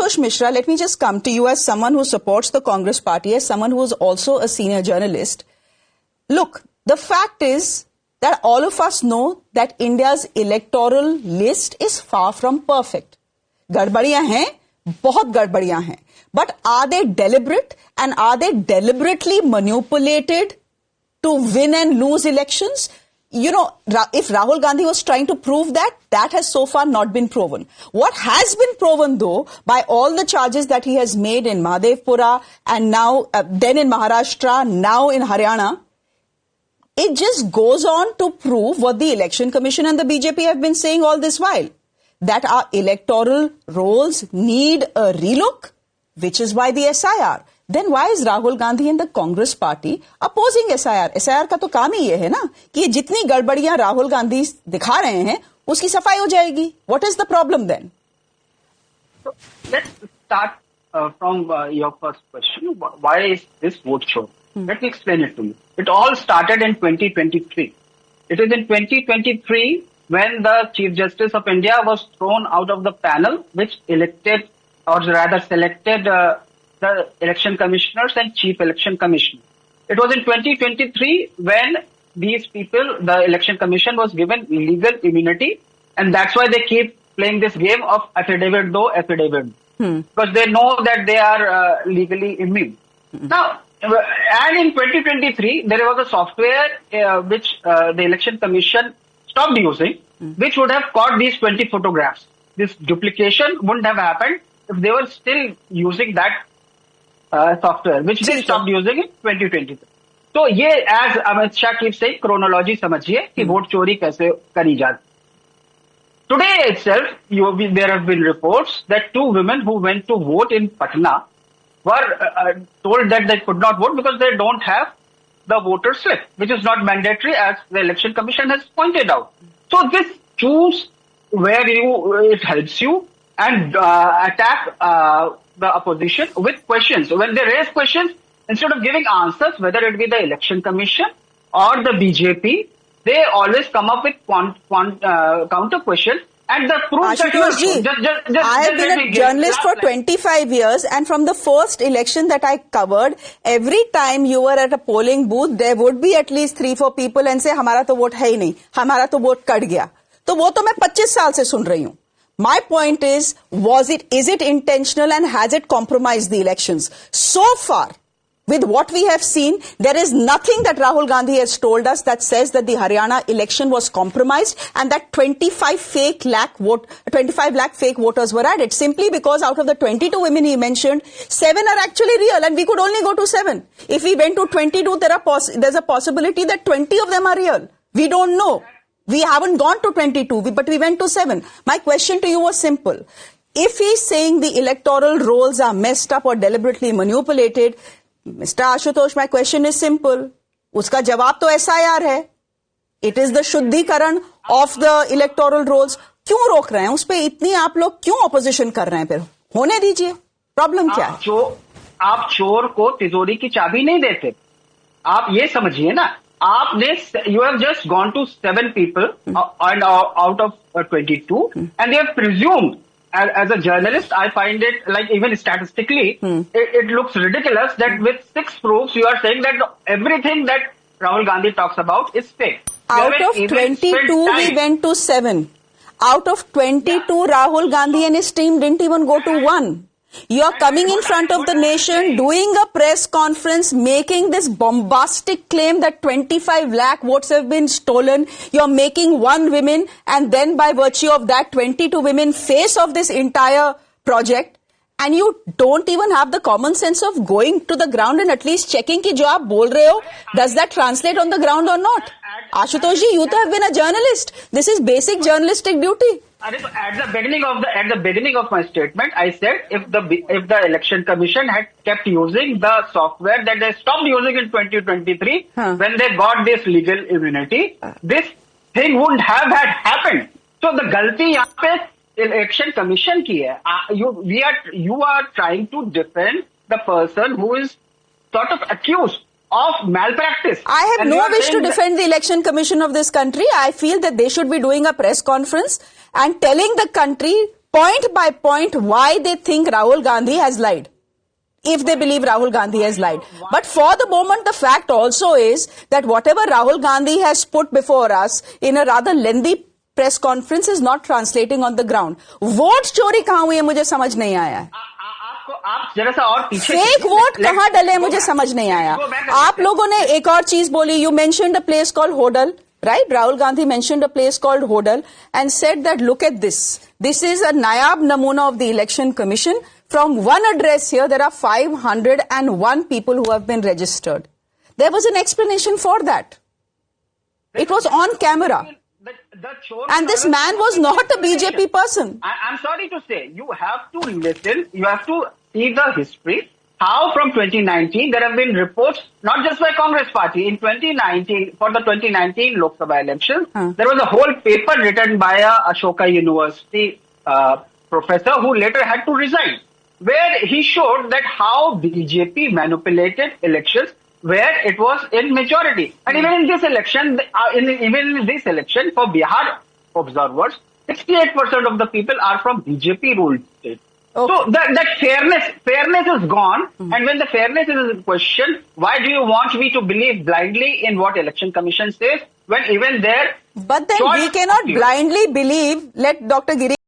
Ashutosh Mishra, let me just come to you as someone who supports the Congress party, as someone who is also a senior journalist. Look, the fact is that all of us know that India's electoral list is far from perfect. गड़बड़ियां हैं, बहुत गड़बड़ियां हैं. But are they deliberate and are they deliberately manipulated to win and lose elections? You know, if Rahul Gandhi was trying to prove that, that has so far not been proven. What has been proven, though, by all the charges that he has made in Mahadevpura and now, then in Maharashtra, now in Haryana, it just goes on to prove what the Election Commission and the BJP have been saying all this while, that our electoral rolls need a relook, which is why the SIR. Then why is Rahul Gandhi and the Congress party opposing SIR? SIR का तो काम ही ये है ना कि जितनी गड़बड़ियां राहुल गांधी दिखा रहे हैं उसकी सफाई हो जाएगी. What is the problem then? So let's start from your first question. Why is this vote show? Let me explain it to you. It all started in 2023. It is in 2023 when the Chief Justice of India was thrown out of the panel which elected, or rather selected, the election commissioners and chief election commissioner. It was in 2023 when these people, the election commission was given legal immunity, and that's why they keep playing this game of affidavit do, affidavit. Because they know that they are legally immune. Now, and in 2023, there was a software which the election commission stopped using, which would have caught these 20 photographs. This duplication wouldn't have happened if they were still using that software, which they stopped using in 2023. तो ये as Amit Shah keeps saying, chronology समझिए कि vote चोरी कैसे करी जाती. Today itself, there have been reports that 2 women who went to vote in Patna were told that they could not vote because they don't have the voter slip, which is not mandatory as the Election Commission has pointed out. So this choose where it helps you and attack the opposition with questions. When they raise questions, instead of giving answers, whether it be the Election Commission or the BJP, they always come up with counter questions. And the proof Ashutosh ji, I have been a journalist for 25 years, and from the first election that I covered, every time you were at a polling booth, there would be at least 3-4 people and say, हमारा तो vote है ही नहीं, हमारा तो vote cut गया. तो वो तो मैं 25 साल से सुन रही हूँ. My point is it intentional and has it compromised the elections? So far, with what we have seen, there is nothing that Rahul Gandhi has told us that says that the Haryana election was compromised and that 25 lakh fake voters were added, simply because out of the 22 women he mentioned, 7 are actually real and we could only go to 7. If we went to 22, there's a possibility that 20 of them are real. We don't know. We haven't gone to 22, but we went to 7. My question to you was simple. If he's saying the electoral rolls are messed up or deliberately manipulated, Mr. Ashutosh, my question is simple. Uska jawab to SIR hai. It is the शुद्धिकरण of the electoral rolls. क्यों रोक रहे हैं? उस पे इतनी आप लोग क्यों opposition कर रहे हैं फिर? होने दीजिए. Problem क्या है? आप चोर को तिजोरी की चाबी नहीं देते. आप ये समझिए ना. You have just gone to 7 people and out of 22, and they have presumed. As a journalist, I find it, like, even statistically, it looks ridiculous that with 6 proofs, you are saying that everything that Rahul Gandhi talks about is fake. Out of 22, we went to 7. Out of 22, Rahul Gandhi and his team didn't even go to 1. You are coming in front of the nation, doing a press conference, making this bombastic claim that 25 lakh votes have been stolen. You are making 1 woman, and then by virtue of that, 22 women face of this entire project. And you don't even have the common sense of going to the ground and at least checking कि जो आप बोल रहे हो, does that translate on the ground or not? Ashutosh ji, you have been a journalist. This is basic journalistic duty. At the beginning of my statement, I said if the Election Commission had kept using the software that they stopped using in 2023 when they got this legal immunity, this thing wouldn't have had happened. So the galti यहाँ पे Election Commission की है. You are trying to defend the person who is sort of accused of malpractice. I have no wish to defend the Election Commission of this country. I feel that they should be doing a press conference and telling the country point by point why they think Rahul Gandhi has lied. If they believe Rahul Gandhi has lied. But for the moment, the fact also is that whatever Rahul Gandhi has put before us in a rather lengthy press conference is not translating on the ground. Vote चोरी कहाँ हुई है मुझे समझ नहीं आया है. आप जरा सा और पीछे फेक वोट कहाँ डले हैं मुझे समझ नहीं आया. आप लोगों ने एक और चीज बोली. You mentioned a place called Hodal. Right? Rahul Gandhi mentioned a place called Hodal and said that look at this. This is a nayab namuna of the Election Commission. From one address here, there are 501 people who have been registered. There was an explanation for that. It was on camera. And this man was not a BJP person. I'm sorry to say, you have to listen, you have to see the history. How from 2019, there have been reports, not just by Congress party, in 2019, for the 2019 Lok Sabha elections, there was a whole paper written by a Ashoka University professor who later had to resign, where he showed that how BJP manipulated elections where it was in majority. And even in this election, for Bihar observers, 68% of the people are from BJP ruled states. Okay. So that fairness is gone. And when the fairness is in question, why do you want me to believe blindly in what Election Commission says when even there? But then we cannot blindly believe. Let Dr. Giri